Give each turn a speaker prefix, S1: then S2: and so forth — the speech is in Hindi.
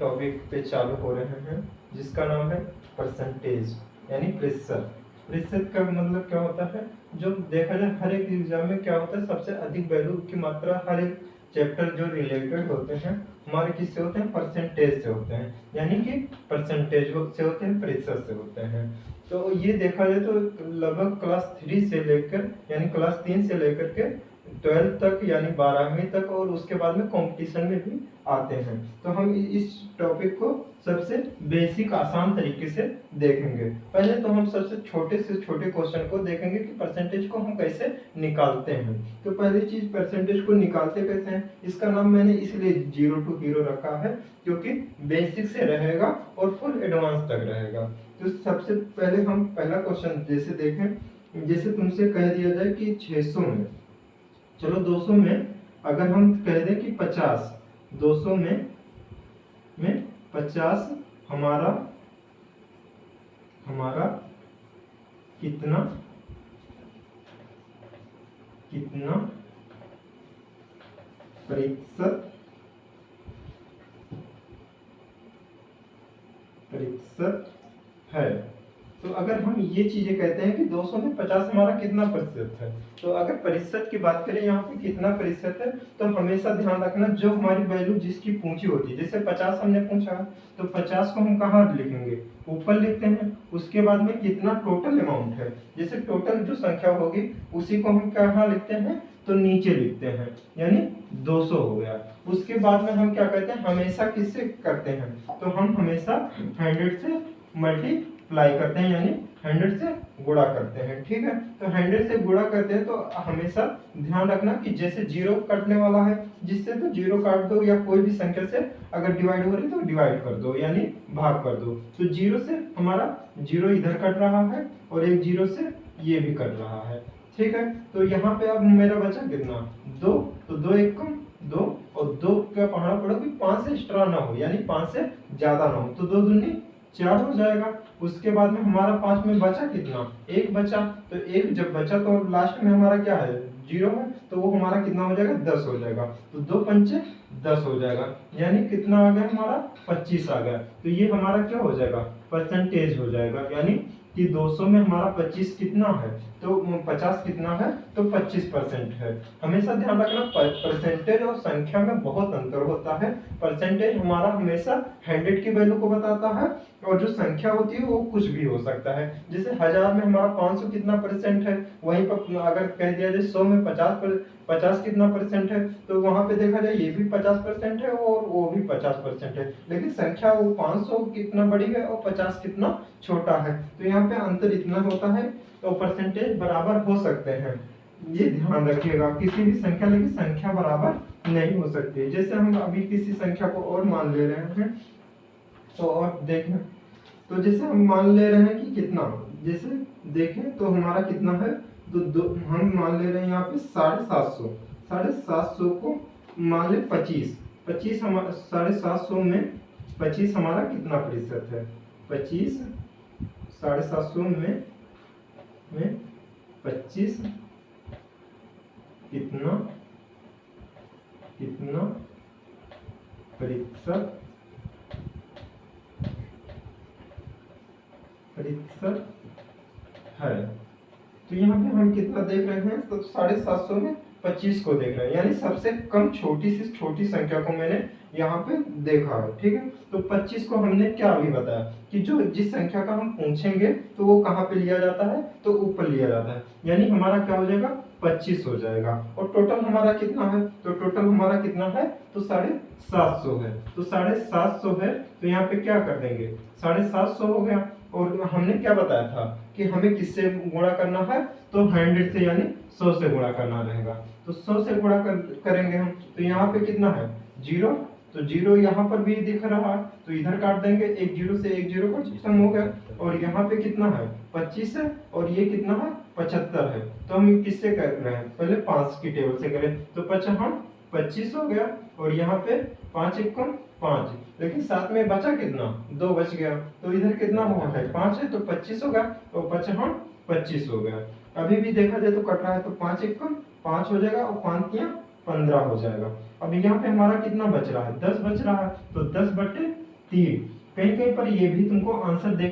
S1: टॉपिक पे चालू हो रहे हैं जिसका नाम है परसेंटेज यानी प्रतिशत। प्रतिशत का मतलब क्या होता है, जो देखा जाए हर एक एग्जाम में क्या होता है, सबसे अधिक वैल्यू की मात्रा हर एक चैप्टर जो रिलेटेड होते हैं हमारे किससे होते हैं, परसेंटेज से होते हैं, यानी कि परसेंटेज से होते हैं, प्रतिशत से होते हैं। तो ये देखा जाए तो लगभग क्लास 3 से लेकर यानी क्लास 3 से लेकर के 12th तक यानी 12वीं तक और उसके बाद में कंपटीशन में भी आते हैं। तो हम इस टॉपिक को सबसे बेसिक आसान तरीके से देखेंगे। पहले तो हम सबसे छोटे से छोटे क्वेश्चन को देखेंगे कि परसेंटेज को हम कैसे निकालते हैं। तो पहली चीज परसेंटेज को निकालते कैसे हैं, इसका नाम मैंने इसलिए 0 to हीरो रखा है क्योंकि बेसिक से रहेगा और फुल एडवांस तक रहेगा। तो सबसे पहले हम पहला क्वेश्चन जैसे देखें, जैसे तुमसे कह दिया जाए कि 600 में, चलो 200 में अगर हम कह दें कि 50, 200 में 50 हमारा कितना प्रतिशत है। तो अगर हम ये चीजें कहते हैं कि 200 में 50 हमारा कितना प्रतिशत है, तो अगर प्रतिशत की बात करें यहाँ पे कितना प्रतिशत है, तो हमेशा ध्यान रखना जो हमारी वैल्यू जिसकी पूछी होती है, जैसे 50 हमने पूछा तो 50 को हम कहाँ लिखेंगे, ऊपर लिखते हैं। उसके बाद में कितना टोटल अमाउंट है, जैसे टोटल जो संख्या होगी उसी को हम कहाँ लिखते हैं, तो नीचे लिखते हैं, यानी 200 हो गया। उसके बाद में हम क्या कहते हैं, हमेशा किससे करते हैं, तो हम हमेशा 100 से मल्टीप्लाई करते हैं, यानी 100 से गुणा करते हैं। ठीक है, तो 100 से गुणा करते हैं तो हमेशा ध्यान रखना कि जैसे 0 कटने वाला है जिससे तो 0 काट दो, या कोई भी संख्या से अगर डिवाइड हो रही तो डिवाइड कर दो, यानी भाग कर दो। तो 0 से हमारा 0 इधर कट रहा है और एक 0 से ये भी कट रहा है। ठीक है, तो यहाँ पे अब मेरा बचा कितना, 2, तो 2 एक कम 2 और 2 का पढ़ना पड़ो कि 5 से एक्स्ट्रा ना हो, यानी 5 से ज्यादा ना हो, तो 2 दूनी 4 हो जाएगा। उसके बाद में हमारा 5 में बचा कितना, 1 बचा, तो 1 जब बचा तो लास्ट में हमारा क्या है, 0 है, तो वो हमारा कितना हो जाएगा, 10 हो जाएगा। तो 2 पंचे 10 हो जाएगा, यानी कितना आ गया हमारा, 25 आ गया। तो ये हमारा क्या हो जाएगा, परसेंटेज हो जाएगा, यानी कि 200 में हमारा 25 कितना है, तो 50 कितना है, तो 25% है। हमेशा ध्यान रखना परसेंटेज और संख्या में बहुत अंतर होता है। परसेंटेज हमारा हमेशा 100 की वैल्यू को बताता है और जो संख्या होती है वो कुछ भी हो सकता है। जैसे 1000 में हमारा 500 कितना परसेंट है, वहीं पर अगर कह दिया जाए 100 में 50 कितना परसेंट है, तो वहां पे देखा जाए ये भी 50% है और वो भी 50% है, लेकिन संख्या वो 500 कितना बड़ी है और 50 कितना छोटा है। तो यहाँ पे अंतर इतना होता है, तो परसेंटेज बराबर हो सकते हैं, ये ध्यान रखिएगा। किसी भी संख्या, लेकिन संख्या बराबर नहीं हो सकती। जैसे हम अभी किसी संख्या को और मान ले रहे हैं, तो और देखें, तो जैसे हम मान ले रहे हैं कि कितना, जैसे देखें तो हमारा कितना है, तो हम मान ले रहे हैं यहाँ पे 750 को मान ले 25 हमारा 750 में 25 हमारा कितना प्रतिशत है, 25 750 में 25 कितना प्रतिशत है। तो यहाँ पे हम कितना देख रहे हैं, तो 750 में 25 को देख रहे हैं, यानी सबसे कम छोटी से छोटी संख्या को मैंने यहाँ पे देखा है। ठीक है, तो 25 को हमने क्या अभी बताया कि जो जिस संख्या का हम पूछेंगे तो वो कहाँ पे लिया जाता है, तो ऊपर लिया जाता है, यानी हमारा क्या हो जाएगा, 25 हो जाएगा। और टोटल हमारा कितना है, तो टोटल हमारा कितना है, तो 750 है, तो 750 है, तो यहाँ पे क्या कर देंगे, 750 हो गया। और हमने क्या बताया था कि हमें किससे गुणा करना है, तो 100 से, यानी 100 से गुणा करना रहेगा। तो 100 से गुणा करेंगे हम, तो यहाँ पे कितना है, 0, तो 0 यहाँ पर भी दिख रहा है, तो इधर काट देंगे, एक 0 से एक 0 का खत्म हो गया। और यहाँ पे कितना है, 25 है, और ये कितना है, 75 है। तो हम किससे कर रहे हैं, पहले 5 की टेबल से करें, तो 25 हो गया, और यहाँ पे 5 1 5, लेकिन साथ में बचा कितना, 2 बच गया, तो इधर कितना हुआ है, 5 है, तो 25 होगा, और 25 हो गया। अभी भी देखा जाए तो कट रहा है, तो 5 1 5 हो जाएगा, और 5 3 15 हो जाएगा। अब यहाँ पे हमारा कितना बच रहा है, 10 बच रहा है, तो 10 बटे 3। कहीं कहीं पर ये भी तुमको आंसर देख